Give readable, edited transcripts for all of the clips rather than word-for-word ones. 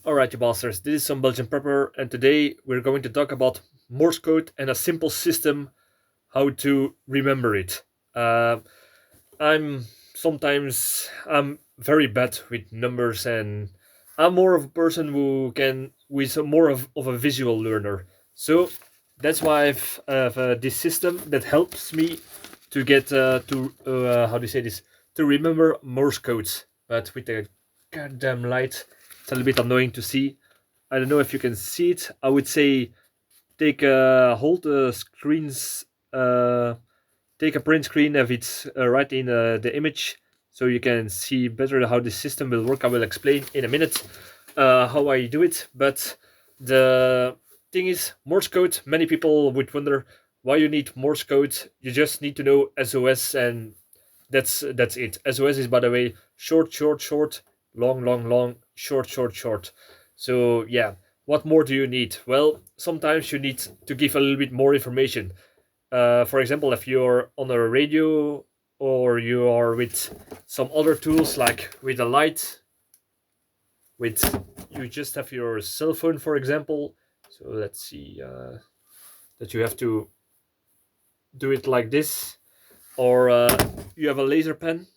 Alright, you bastards, this is Some-Belgian-prepper, and today we're going to talk about Morse code and a simple system how to remember it. Uh, I'm very bad with numbers, and I'm more of a person who is more of a visual learner. So that's why I've this system that helps me to get to how do you say this, to remember Morse codes, but with the goddamn light, it's a little bit annoying to see. I don't know if you can see it. I would say take hold the screens, take a print screen if it's right in the image, so you can see better how the system will work. I will explain in a minute how I do it. But the thing is, Morse code. Many people would wonder why you need Morse code. You just need to know SOS, and that's it. SOS is, by the way, short, short, short, long, long, long, short, short, short. So yeah, what more do you need? Well, sometimes you need to give a little bit more information. For example, if you're on a radio or you are with some other tools like with a light, with you just have your cell phone, for example. So let's see that you have to do it like this, or you have a laser pen.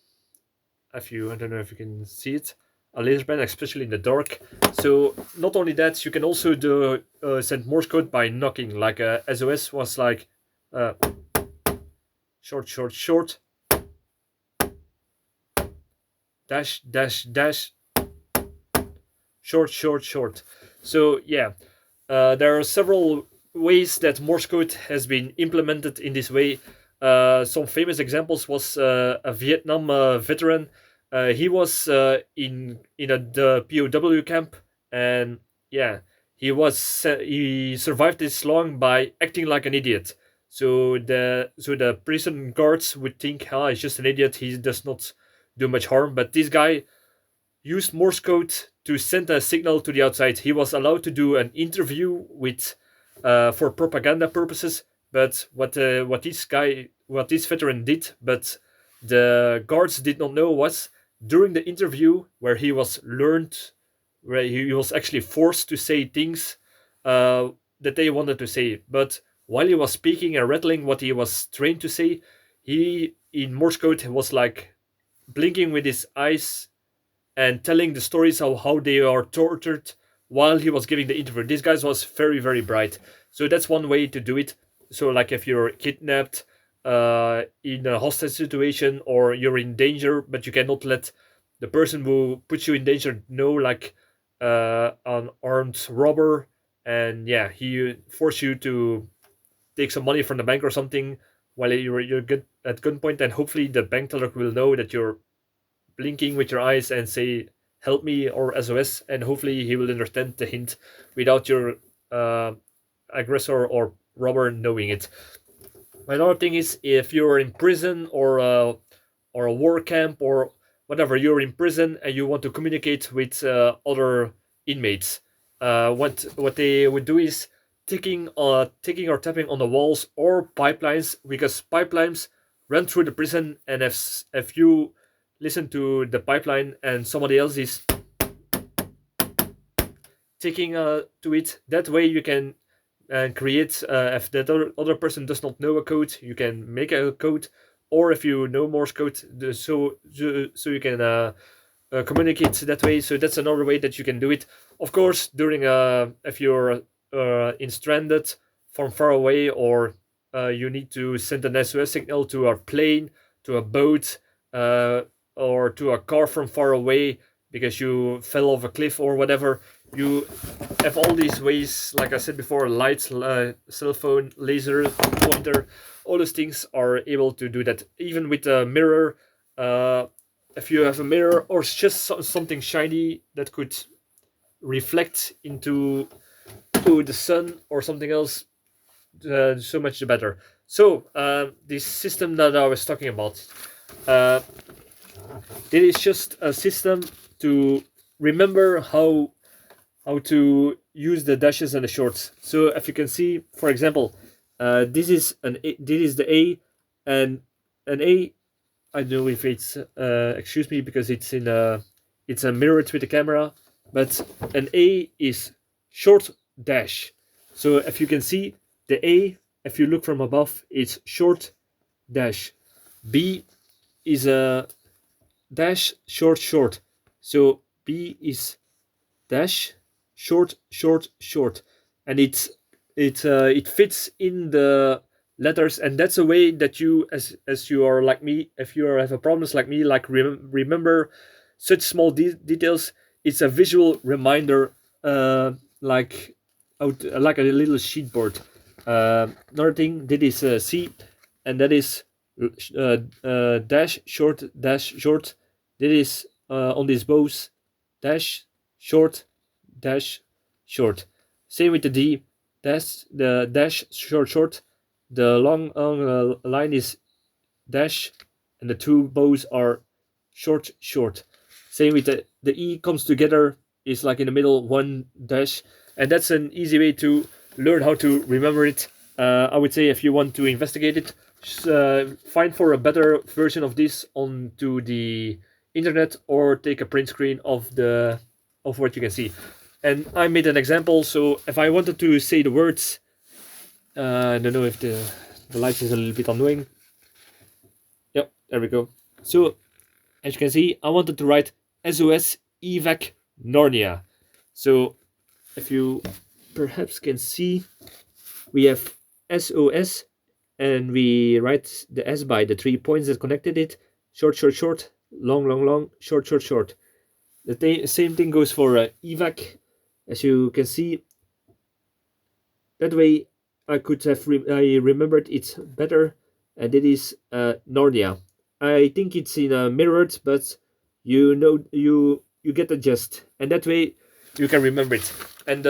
If you, I don't know if you can see it, a laser pen, especially in the dark. So not only that, you can also do send Morse code by knocking, like SOS was like uh, short, short, short, dash, dash, dash, short, short, short. So yeah, there are several ways that Morse code has been implemented in this way. Some famous examples was a Vietnam veteran. He was the POW camp, and yeah, he survived this long by acting like an idiot. So the prison guards would think, ah, he's just an idiot. He does not do much harm. But this guy used Morse code to send a signal to the outside. He was allowed to do an interview with, for propaganda purposes. But what this veteran did, but the guards did not know, was during the interview where he was actually forced to say things that they wanted to say. But while he was speaking and rattling what he was trained to say, he in Morse code was like blinking with his eyes and telling the stories of how they are tortured while he was giving the interview. This guy was very, very bright. So that's one way to do it. So, like if you're kidnapped in a hostage situation, or you're in danger, but you cannot let the person who puts you in danger know, like an armed robber, and yeah, he force you to take some money from the bank or something while you're good at gunpoint, and hopefully the bank teller will know that you're blinking with your eyes and say help me or SOS, and hopefully he will understand the hint without your uh, aggressor or robber knowing it. Another thing is, if you're in prison or a war camp or whatever, you're in prison and you want to communicate with other inmates. What they would do is ticking or tapping on the walls or pipelines, because pipelines run through the prison, and if you listen to the pipeline and somebody else is ticking to it, that way you can create, if that other person does not know a code, you can make a code, or if you know Morse code, so you can communicate that way. So that's another way that you can do it. Of course, during if you're in stranded from far away, or you need to send an SOS signal to a plane, to a boat, or to a car from far away because you fell off a cliff or whatever. You have all these ways, like I said before: lights, cell phone, laser pointer. All those things are able to do that. Even with a mirror, if you have a mirror or just something shiny that could reflect to the sun or something else, so much the better. So this system that I was talking about, uh, it is just a system to remember how to use the dashes and the shorts. So if you can see, for example, this is the A, and an A. I don't know if it's excuse me, because it's in a it's a mirrored with the camera. but an A is short dash. So if you can see the A, if you look from above, it's short dash. B is a dash short short. So B is dash short short short, and it fits in the letters, and that's a way that you, as you are like me, if you have a problems like me, like remember such small details, it's a visual reminder, like like a little sheet board. Another thing, that is C, and that is dash short dash short. That is on these bows, dash short dash short. Same with the D, dash the dash short short. The long line is dash, and the two bows are short short. Same with the E comes together, is like in the middle, one dash, and that's an easy way to learn how to remember it. I would say if you want to investigate it, find for a better version of this onto the internet, or take a print screen of what you can see. And I made an example, so if I wanted to say the words, I don't know if the light is a little bit annoying. Yep, there we go. So as you can see, I wanted to write SOS evac Narnia. So if you perhaps can see, we have SOS, and we write the S by the 3 points that connected it. Short short short, long long long, short short short. The same thing goes for evac. As you can see, that way I could have I remembered it better, and it is Narnia. I think it's in mirrored, but you know, you get the gist, and that way you can remember it. And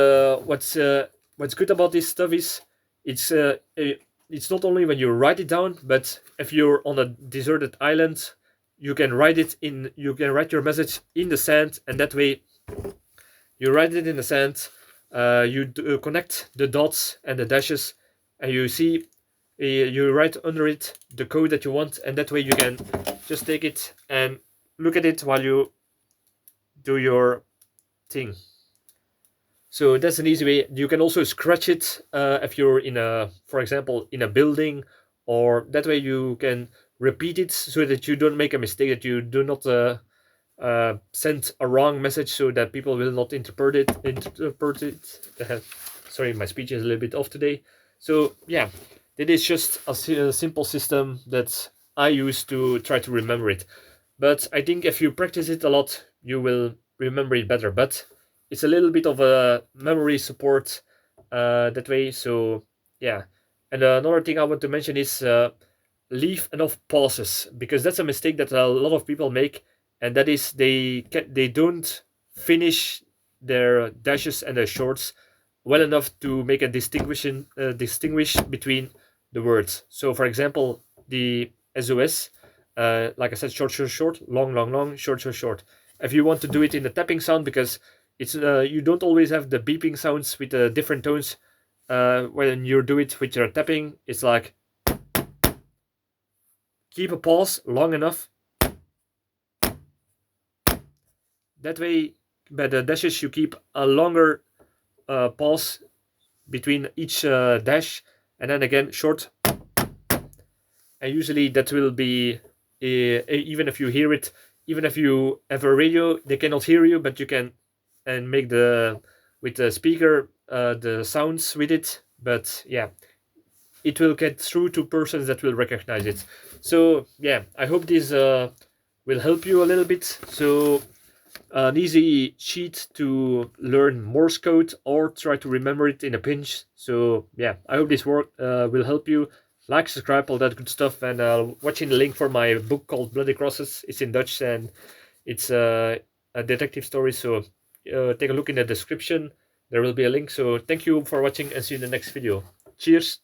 what's good about this stuff is it's not only when you write it down, but if you're on a deserted island, you can write it in. You can write your message in the sand, and that way you write it in the sand. You connect the dots and the dashes, and you see, you write under it the code that you want, and that way you can just take it and look at it while you do your thing. So that's an easy way. You can also scratch it if you're in a, for example, in a building, or that way you can repeat it so that you don't make a mistake, that you do not send a wrong message, so that people will not interpret it. Sorry, my speech is a little bit off today. So yeah, it is just a simple system that I use to try to remember it. But I think if you practice it a lot, you will remember it better. But it's a little bit of a memory support that way. So yeah. And another thing I want to mention is leave enough pauses, because that's a mistake that a lot of people make, and that is they don't finish their dashes and their shorts well enough to make a distinguish between the words. So for example, the SOS, like I said, short short short, long long long, short short short. If you want to do it in the tapping sound, because it's you don't always have the beeping sounds with the different tones. When you do it with your tapping, it's like, keep a pause long enough. That way, by the dashes, you keep a longer pause between each dash, and then again short. And usually that will be, even if you hear it, even if you have a radio, they cannot hear you, but you can and make the with the speaker the sounds with it. But yeah, it will get through to persons that will recognize it. So yeah, I hope this will help you a little bit. So an easy cheat to learn Morse code or try to remember it in a pinch. So yeah, I hope this work will help you. Like, subscribe, all that good stuff, and watching the link for my book called Bloody Crosses. It's in Dutch, and it's a detective story. So take a look in the description. There will be a link. So thank you for watching, and see you in the next video. Cheers.